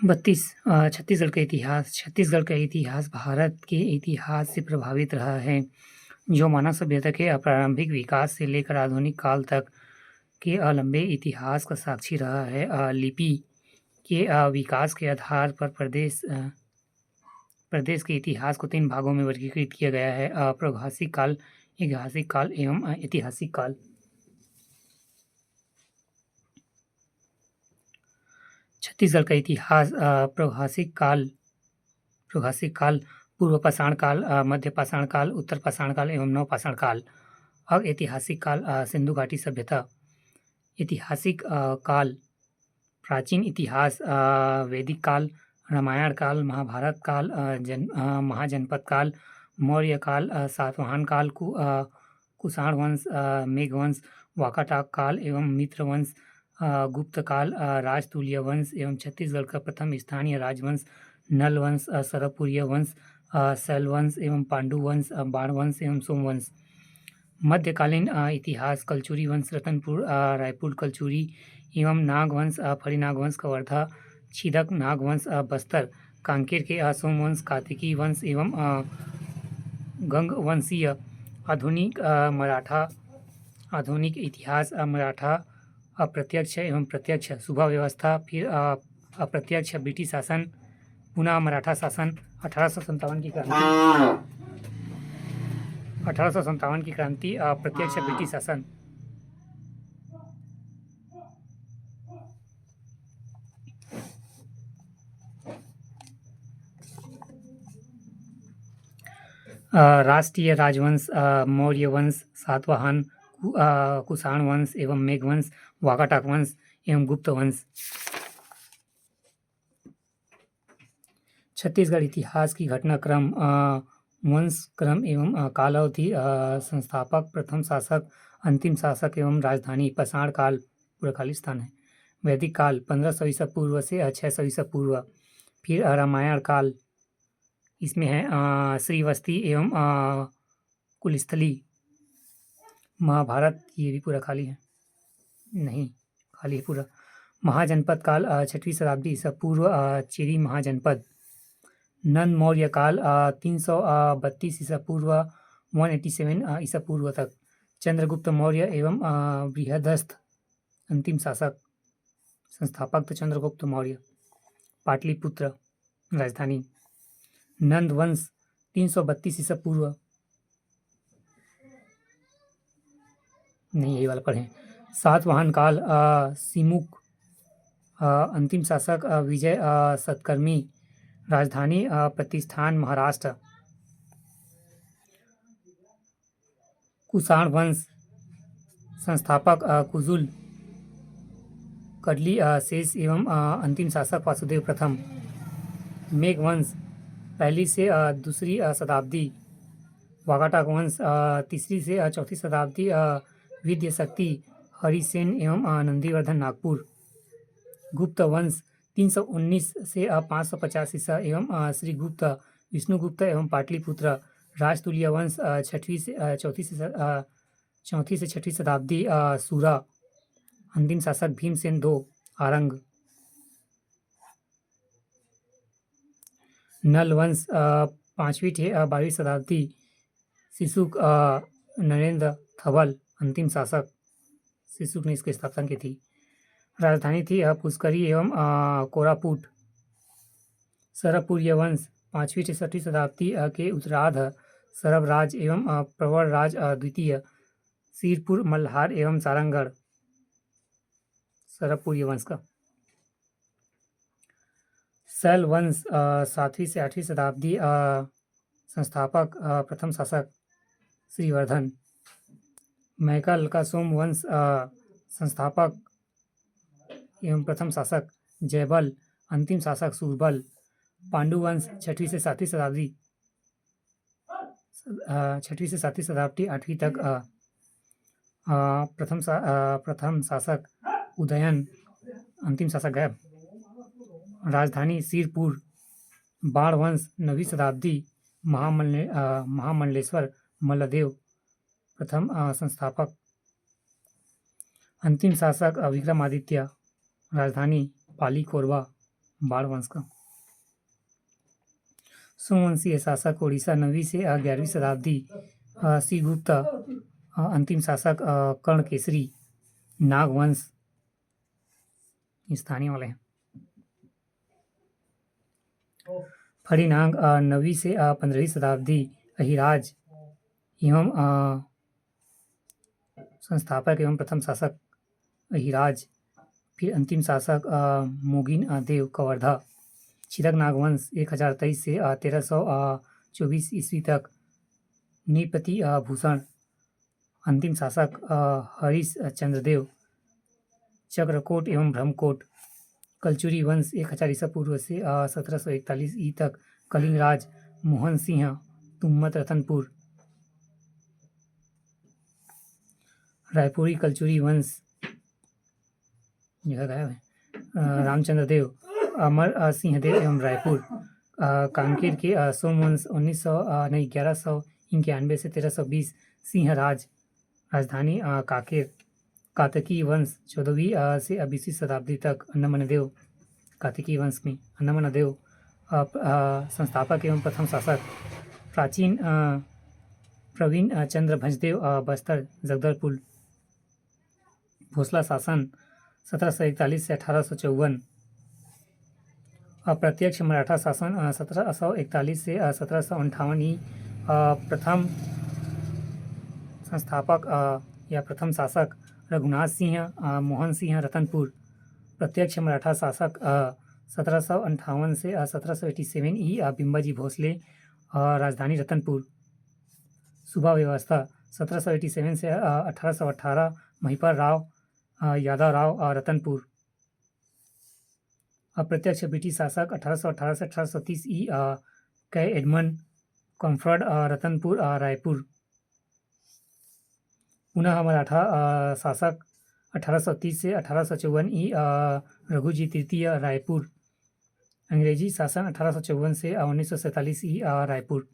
छत्तीसगढ़ का इतिहास भारत के इतिहास से प्रभावित रहा है, जो मानव सभ्यता के प्रारंभिक विकास से लेकर आधुनिक काल तक के लंबे इतिहास का साक्षी रहा है। लिपि के विकास के आधार पर प्रदेश के इतिहास को 3 भागों में वर्गीकृत किया गया है: प्रागैतिहासिक काल, ऐतिहासिक काल एवं ऐतिहासिक काल। छत्तीसगढ़ का इतिहास प्रागैतिहासिक काल, पूर्व पाषाण काल, मध्य पाषाण काल, उत्तर पाषाण काल एवं नवपाषाण काल। अब ऐतिहासिक काल, सिंधु घाटी सभ्यता। ऐतिहासिक काल, प्राचीन इतिहास, वैदिक काल, रामायण काल, महाभारत काल, महाजनपद काल, मौर्य काल, सातवाहन काल, कुषाण वंश, मेघवंश, वाकाटक काल एवं मित्र वंश, गुप्त काल, राजतुल्य वंश एवं छत्तीसगढ़ का प्रथम स्थानीय राजवंश नल वंश, सरपुरिया वंश, शैल वंश एवं पांडु वंश, बाण वंश एवं सोमवंश। मध्यकालीन इतिहास, कलचुरी वंश, रतनपुर, रायपुर कलचुरी एवं नागवंश, फरी नागवंश, कवर्धा, छिदक नागवंश, बस्तर, कांकेर के सोमवंश, कार्तिकी वंश एवं गंगवंशीय। आधुनिक इतिहास, मराठा अप्रत्यक्ष एवं प्रत्यक्ष सूबा व्यवस्था, फिर अप्रत्यक्ष ब्रिटिश शासन, पुनः मराठा शासन, 1857 की क्रांति, अप्रत्यक्ष ब्रिटिश शासन। राष्ट्रीय राजवंश, मौर्य वंश, सातवाहन, कुषाण वंश एवं मेघवंश, वाकाटक वंश एवं गुप्त वंश। छत्तीसगढ़ इतिहास की घटनाक्रम, वंश क्रम एवं कालावधि, संस्थापक, प्रथम शासक, अंतिम शासक एवं राजधानी। पाषाण काल पूरा खाली स्थान है। वैदिक काल 1500 ईसा पूर्व से 600 ईसा पूर्व। फिर रामायण काल, इसमें है श्रीवस्ती एवं कुलस्थली। महाभारत, ये भी पूरा खाली है, नहीं खाली है पूरा। महाजनपद काल, 6वीं शताब्दी ईसा पूर्व, चेरी महाजनपद। नंद मौर्य काल, 332 ईसा पूर्व, 187 ईसा पूर्व तक। चंद्रगुप्त मौर्य एवं बृहदस्थ, अंतिम शासक। संस्थापक तो चंद्रगुप्त मौर्य। पाटलिपुत्र राजधानी। नंद वंश 332 ईसा पूर्व, नहीं यही वाला पढ़ें। सातवाहन काल, सिमुक, अंतिम शासक, विजय सतकर्मी। राजधानी प्रतिष्ठान, महाराष्ट्र। कुषाण वंश, संस्थापक कुजुल, कडली शेष एवं अंतिम शासक वासुदेव प्रथम। मेघवंश, पहली से दूसरी शताब्दी। वाकाटक वंश, 3री से 4थी शताब्दी, विद्या शक्ति, हरिसेन एवं नंदीवर्धन नागपुर। गुप्त वंश, 319 से 550 ईसा एवं श्रीगुप्त, विष्णुगुप्त एवं पाटलिपुत्र। राजतुल्य वंश, 4वीं से 6वीं शताब्दी, सूरा। अंतिम शासक भीमसेन II, आरंग। नल वंश, 5वीं से 12वीं शताब्दी, शिशुक, नरेंद्र थवल, अंतिम शासक। शिशुक ने इसकी स्थापना की थी। राजधानी थी पुष्करी एवं कोरापुट। सरपुरिया वंश, 5वीं से 6वीं शताब्दी के उत्तरार्ध, सरबराज एवं प्रवरराज द्वितीय। सिरपुर, मल्हार एवं सारंगढ़, सरपुरिया वंश का। शैल वंश, 7वीं से 8वीं शताब्दी, संस्थापक, प्रथम शासक श्रीवर्धन। मैकल का सोमवंश, संस्थापक एवं प्रथम शासक जयबल, अंतिम शासक सूरबल। पांडुवंश, 6वीं से 7वीं शताब्दी, 8वीं तक, प्रथम शासक उदयन, अंतिम शासक गैब। राजधानी सिरपुर। बाण वंश, 9वीं शताब्दी, महामंडलेश्वर मल्लदेव प्रथम संस्थापक। अंतिम शासक विक्रमादित्य। राजधानी पाली कोरबा। बाढ़ वंश का। सोमवंशीय शासक उड़ीसा 9वीं से 11वीं शताब्दी। श्रीगुप्त अंतिम शासक कर्णकेसरी। नागवंश स्थानीय वाले हैं। फणिनाग 9वीं से 15वीं शताब्दी। अहिराज एवं संस्थापक एवं प्रथम शासक अहिराज। फिर अंतिम शासक मोगिन देव कवर्धा। छिदक नागवंश 1023 से 1324 ईस्वी तक। नृपति भूषण अंतिम शासक हरीश चंद्रदेव। चक्रकोट एवं ब्रह्मकोट। कलचुरी वंश 1000 ईसा पूर्व से 1741 ई तक। कलिंगराज मोहन सिंह तुम्मत रतनपुर। रायपुरी कलचुरी वंश यह गायब है। रामचंद्र देव अमर सिंहदेव एवं रायपुर। कांकेर के सोमवंश 1191 से 1320। सिंहराज राजधानी कांकेर। कातकी वंश 14वीं से 20वीं शताब्दी तक। अन्नमनदेव कातकी वंश में अन्नमनदेव संस्थापक एवं प्रथम शासक। प्राचीन प्रवीण चंद्र भंजदेव बस्तर जगदलपुर। भोसला शासन 1741 से 1854। अप्रत्यक्ष मराठा शासन 1741 से 1758 ई। प्रथम संस्थापक या प्रथम शासक रघुनाथ सिंह मोहन सिंह रतनपुर। प्रत्यक्ष मराठा शासक 1758 से 1787 ई। बिंबाजी भोसले राजधानी रतनपुर। सूबा व्यवस्था 1787 से 1818। महिपाल राव यादव राव रतनपुर। अप्रत्यक्ष ब्रिटिश शासक 1818 से 1830 ई। कै एडमंड कॉमफर्ड रतनपुर रायपुर। पुनः मराठा शासक 1830 से 1854 ई। रघुजी तृतीय रायपुर। अंग्रेजी शासन 1854 से 1947 ई। रायपुर।